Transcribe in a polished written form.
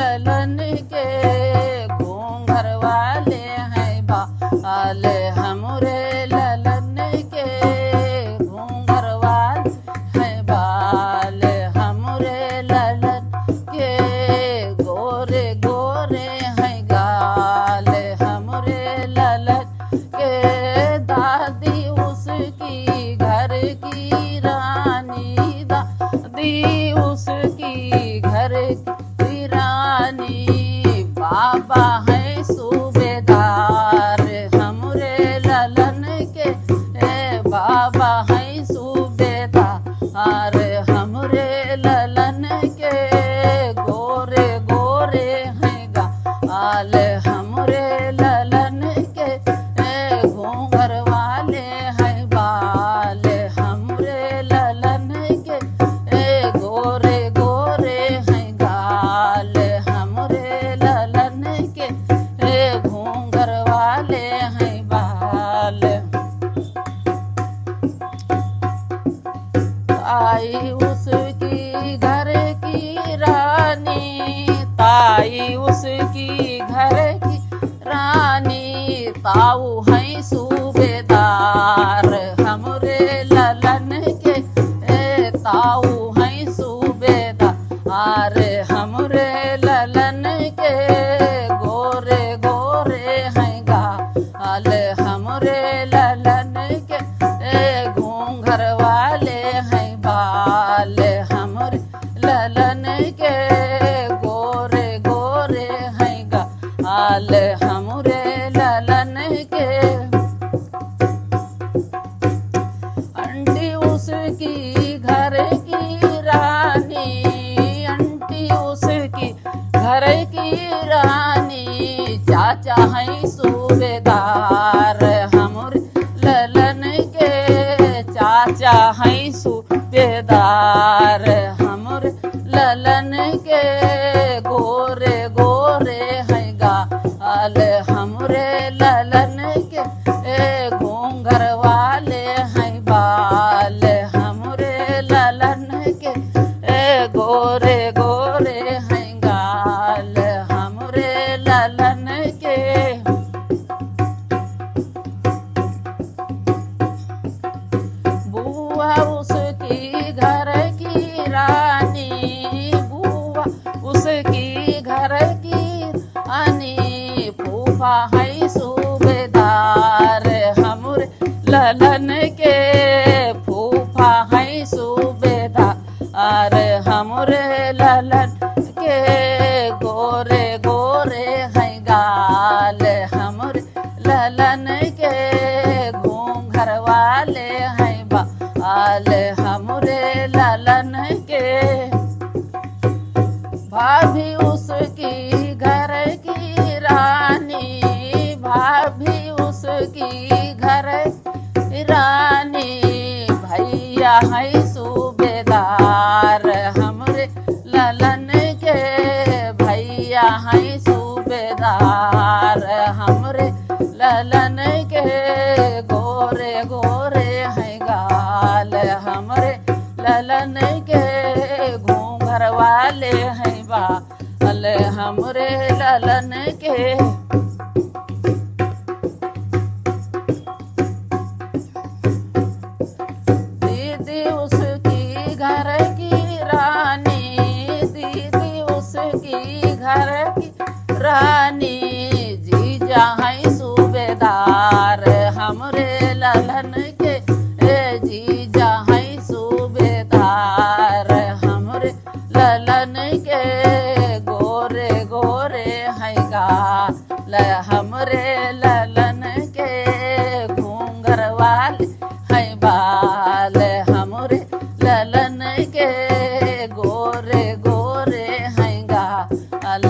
ललन के घूंघर वाले हैं बाल हमरे ललन के घूंघर वाले हैं बाल हमरे ललन के गोरे गोरे हैं गाल हमरे ललन के दादी उसकी घर की रानी दादी उसकी घर की रानी बाबा है सूबेदार हमरे ललन के बाबा है सूबेदार हमरे ललन के गोरे गोरे हैं गाल हमरे ललन के घूंघर वाले हैं बाल हमरे ललन के गोरे गोरे हैं गाल हमरे ललन के घूंघर वाले हैं बाल। ताई उसकी घर की रानी ताई उसकी घर की रानी ताऊ हैं सूबेदार हमरे ललन के ताऊ हैं सूबेदार हमरे ललन के गोरे गोरे हैं गाल हमरे ललन के घूंघर वाले हैं बाल हमरे ललन के गोरे गोरे हैं गाल हमरे ललन के। आंटी उसकी घर की रानी आंटी उसकी घर की रानी चाचा हैं सूबेदार हमरे ललन के चाचा हैं सूबेदार हमरे ललन के गोरे गोरे हैं गाल हमरे ललन के घूंघर वाले हैं बाल हमरे ललन के गोरे गोरे हैं गाल हमरे ललन के। बुआ उसकी घर की रानी बुआ उसकी घर की रानी फूफा है सूबेदार हमरे ललन के फूफा है सूबेदार हमरे ललन के गोरे गोरे हैं गाल हमरे ललन के घूंघर वाले हैं बाल हमरे ललन के। भाभी उसकी घर की रानी भाभी उसकी घर की रानी भैया है सूबेदार हमरे ललन के भैया है सूबेदार हमरे ललन के गोरे गोरे हैं गाल हमरे ललन के घूंघर वाले हैं बाल हमरे ललन के। दीदी उसकी घर की रानी दीदी उसकी घर की रानी जीजा हैं सूबेदार हमरे ललन के जीजा हैं सूबेदार हमरे ललन के गोरे गोरे हैं गाल हमरे ललन के घूंघर वाले हैं बाल हमरे ललन के गोरे गोरे हैं गाल